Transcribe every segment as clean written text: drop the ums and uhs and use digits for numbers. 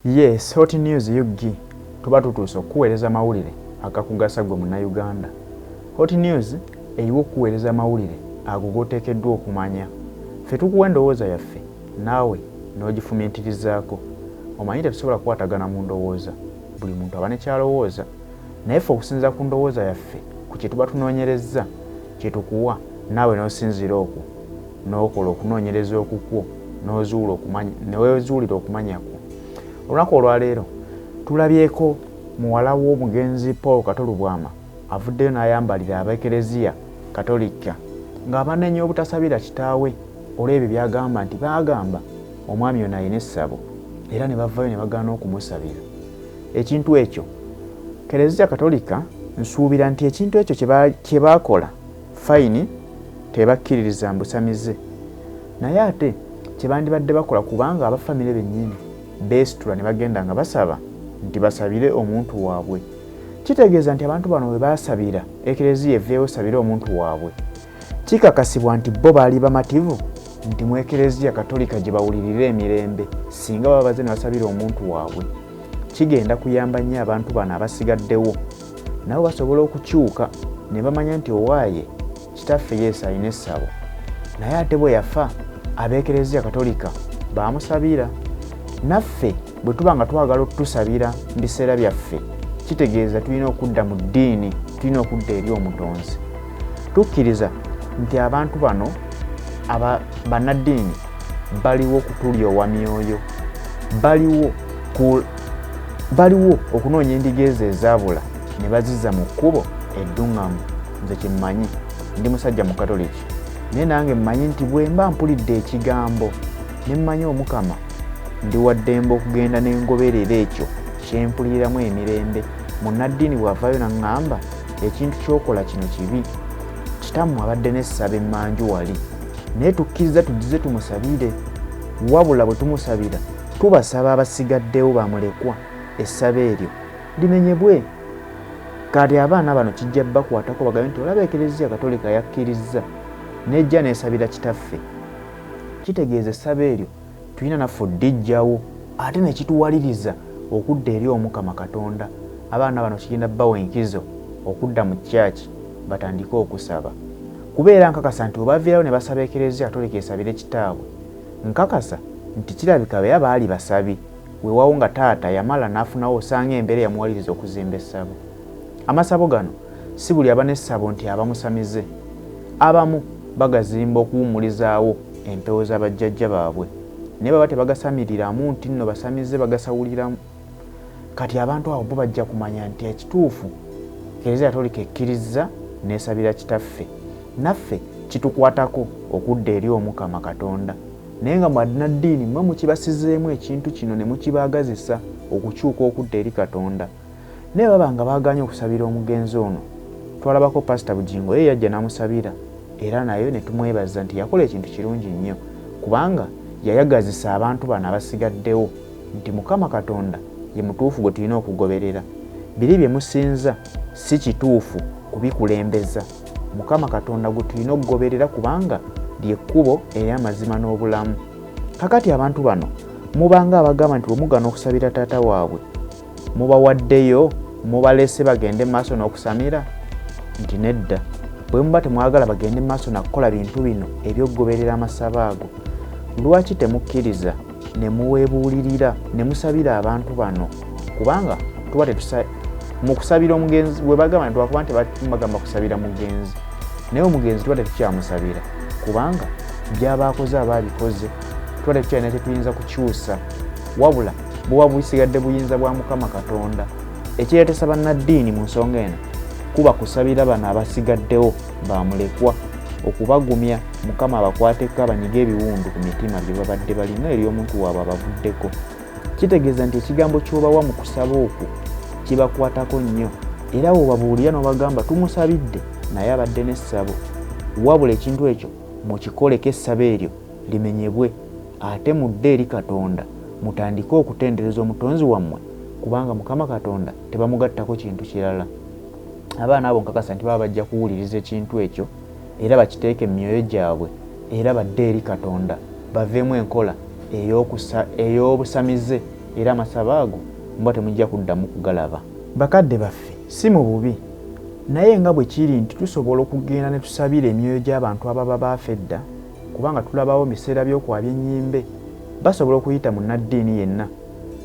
Yes, hot news yugi tuba tutuusa okuweereza mawulire agakugasa gwe Munnayuganda. Hot news eyiwa okuweereza mawulire ago goteekeddwa okumanya. Ffe tukuwa endowooza yaffe naawe n'ogifumiitirizaako. Omanyi tetusobola kukwatagana mu ndowooza, buli muntu aba ne kyalowooza, naye ffe okusinziira ku ndowooza yaffe ku kye tuba tunoonyerezza kye tukuwa naawe n'osinziira okwo n'okola okunoonyereza okukwo n'owezuulira okumanya kwo. Olunaku olwaleero tulabyeko muwala w'omugenzi Kato Lubwama avuddeyo n'ayambalira Abaekereziya Katolika ng'abanenya obutasabira kitaawe olw'ebyo byagamba nti baagamba omwami ono alina essabo era ne bavaayo ne bagaana okumusabira. Ekintu ekyo Kereziya Katolika nsuubira nti ekintu ekyo kye baakola fayini tebakkiririza mbusamize, naye ate kye bandibadde bakola kubanga abafamire bennyini beesitula ne bagenda nga basaba nti basabire omuntu waabwe. Kitegeeza nti abantu bano bwe baasabira Ekereziya eveewo sabire omuntu waabwe, kikakasibwa nti bo baali bamativu nti mu Ekereziya Katolika gye bawulirira emirembe singa baba baze ne basabira omuntu waabwe. Kigenda kuyamba nnyo abantu bano abasigaddewo nabo basobola okukyuka ne bamanya nti owaaye kitaffe Yesu alina essabo, naye ate bwe yafa ab'Ekereziya Katolika baamusabira. Naffe bwe tuba nga twagala okutusabira mu biseera byaffe, kitegeeza tulina okudda mu ddiini, tulina okudda eri omutonzi. Tukkiriza nti abantu bano bannaddiini baliwo kutulyowa myoyo, baliwo okunoonya endiga ezo ezaabula ne bazizza mu kkubo edduŋŋamu. Nze kye mmanyi, ndi musajja mu Katoliki, naye nange mmanyi nti bwe mba mpulidde ekigambo ne mmanyi Omukama ndi wa ddembe okugenda n'engoberera ekyo kye mpuliramu emirembe. Munnaddiini bw'avaayo n'aŋŋamba ekintu ky'okola kino kibi, kitammwe abadde n'essaba emmanju wali, naye tukkiriza tugize tumusabire. Wabula bwe tumusabira tubasaba abasigaddewo bamulekwa essaba eryo limenyebwe. Kati abaana bano kijja bakwatako bagambe nti olaba Ekereziya Katolika yakkirizza nejja neesabira kitaffe. Kitegeeza essaba eryo tulina naffe oddiggyawo ate ne kituwaliriza okudda eri Omukama Katonda. Abaana bano kigenda bbawa enkizo okudda mu kyaki batandike okusaba. Kubeera nkakasa nti obaviirawo ne basaba Ekereziya Katolika esabire kitaabwe, nkakasa nti kirabika be baali basabi, weewawo nga taata yamala n'afunawo osanga embeera yamuwaliriza okuzimba essabo. Amasabo gano si buli aba n'essabo nti abamusamize, abamu bagazimba okuwummulizaawo empewo z'abajjajja baabwe, naye baba tebagasamiriramu nti nno basamize bagasawuliramu. Kati abantu abo bo bajja kumanya nti ekituufu Ekereziya Katolika ekkiriza n'esabira kitaffe, naffe kitukwatako okudda eri Omukama Katonda. Naye nga bannaddiini mmwe mukibasizeemu ekintu kino ne mukibaagazisa okukyuka okudda eri Katonda. Naye baba nga baaganye okusabira omugenzi ono. Twalabako Pasita Bugingo ye yajja n'amusabira era nayo ne tumwebaza nti yakola ekintu kirungi nnyo kubanga yayagazisa abantu bano abasigaddewo nti Mukama Katonda ye mutuufu gwe tulina okugoberera. Biri bye musinza si kituufu kubikulembeza. Mukama Katonda gwe tulina okugoberera kubanga ly'ekkubo ery'amazima n'obulamu. Kakati abantu bano mubanga abagamba nti bwe mugana okusabira taata waabwe mubawaddeyo mubalese bagende mu maaso n'okusamira, nti nedda. Bwe muba temwagala bagende mu maaso nakukola bintu bino eby'okugoberera amasabo ago, lwaki temukkiriza ne muweebuulirira ne musabira abantu bano? Kubanga tuba mu kusabira omugenzi bwe bagamba nti twakuba nti bagamba kusabira mugenzi, naye omugenzi tuba tetukyamusabira kubanga by'abaakoze abaabikoze, tuba tetukyalina tetuyinza kukyusa, wabula buba busigadde buyinza bwa Mukama Katonda. Ekireetesa bannaddiini mu nsonga eno kuba kusabira bano abasigaddewo bamulekwa, okubagumya Mukama abakwateko abanyiga ebiwundu ku mitima bye babadde balina eri omuntu waabwe abavuddeko. Kitegeeza nti ekigambo ky'obawa mu kusaba okwo kibakwatako nnyo, era bw'obabuulira n'obagamba tumusabidde naye abadde n'essabo, wabula ekintu ekyo mukikoleko essabo eryo limenyebwe, ate mudde eri Katonda mutandike okutendereza omutonzi wammwe kubanga Mukama Katonda tebamugattako kintu kirala. Abaana abo nkakasa nti baba bajja kuwuliriza ekintu ekyo era bakiteeke mu myoyo gyabwe era badde eri Katonda baveemu enkola ey'obusamize era amasabo ago mba temujja kuddamu kugalaba. Bakadde baffe si mu bubi naye nga bwe kiri nti tusobola okugenda ne tusabira emyoyo gy'abantu ababa baafa edda kubanga tulabawo biseera by'okwabya ennyimbe basobola okuyita mu nnaddiini yenna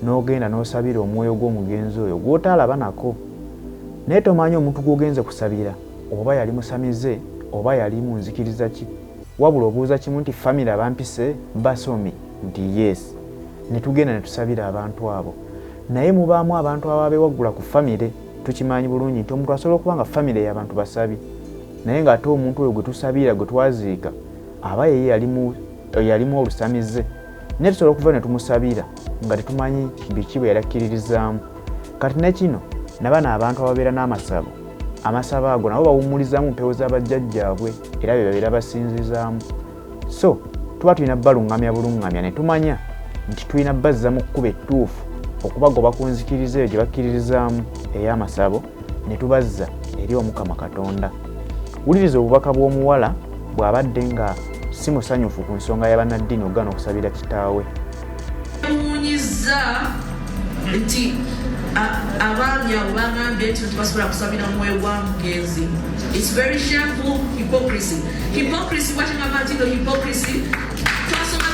n'ogenda n'osabira omwoyo gw'omugenzi oyo gw'otaalaba nako naye tomanyi omuntu gw'ogenze kusabira oba yali musamize oba yali mu nzikiriza ki wabula obuuza kimu nti famire abampise basomi nti yes ne tugenda ne tusabira abantu abo naye mubaamu abantu ababa bewaggula ku famire tukimanyi bulungi nti omuntu asobola okuba nga famire y'abantu basabi naye ng'ate omuntu oyo gwe tusabira gwe twaziika aba yeye yalimu olusamize naye tusobola okuva ne tumusabira nga tetumanyi biki bwe yali akkiririzaamu. Kati ne kino nabano abantu ababeera n'amasabo amasabo ago nabo bawummulizaamu mpewo z'abajjajjaabwe era be babeera basinzizaamu so tuba tulina baluŋŋamya buluŋŋamya ne tumanya nti tulina bazza mu kkuba ettuufu okubagoba ku nzikiriza eyo gye bakkiririzaamu ey'amasabo ne tubazza eri Omukama Katonda. Wuliriza obubaka bw'omuwala bw'abadde nga si musanyufu ku nsonga y'Abannadiini Ogaana Okusabira Kitaawe. Munyizza nti abaami abo bagambye nti tebasobola kusabira mwoyo gwa mugenzi. It's very shameful hypocrisy. Hypocrisy bw'atagamba nti hypocrisy twasoma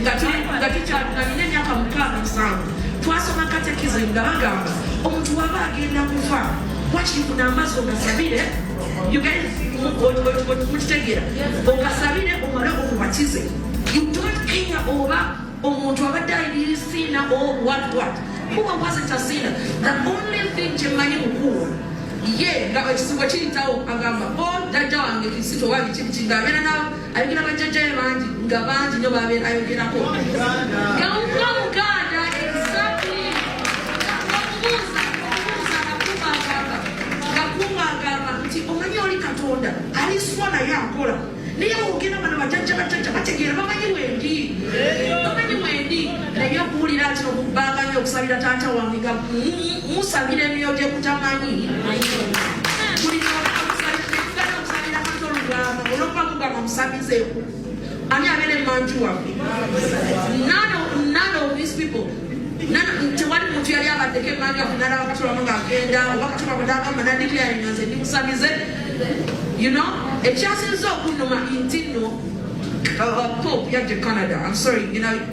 nga nina emyaka 67 twasoma katekizmu nga bagamba omuntu waba agenda kufa wakiri kuna amaaso ogasabire mukitegeera ogasabire omale okubatize. You don't care oba omuntu abadde alina sinna or what who wasn't a sinner. The only thing kyemanyi mukulu ye nga ekisibo kiyitawo agamba jjajja wange Kristo wabi kiti ng'abeera nawe ayogera bajjajjaye bangi nga bangi nyo babeera ayogerako Uganda exactly ngakungagamba nti omanyi oli Katonda aliswa naye akola naye ogenda bano bajjajja bategeera bamanyi wendi naye okuwulira nti Abagaanye Okusabira taata wange nga musabira emyoyo gye kutamanyi okusabira Kato Lubwama olwokuba mugamba musabizeeko ani abeera emmanju waffe. None of these people tewali muntu yali abaddeko emmanju waffe nalaba Kato Lubwama ng'agenda oba Kato Lubwama n'agamba nadikiraya nze ndi musabize. You know, ekyasinza okunnuma nti nno Pope yajja Canada, I'm sorry,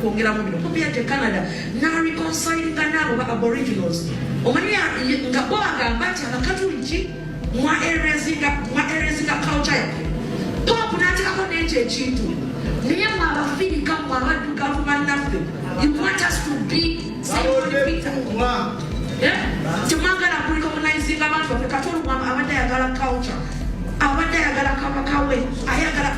kwongera mu bino, Pope yajja Canada n'areconcilinga n'abo ba Aboriginals. Omanyi nga bo agamba nti Abakatuliki mwaerezinga culture yaffe. Pope n'ateekako n'ekyo ekintu naye mwe Abafirika mwe abaddugavu bannaffe, you want us to be Simon Peter. Temwagala kurecognizinga abantu baffe. Kato Lubwama abadde ayagala culture, abadde ayagala kabaka we, ayagala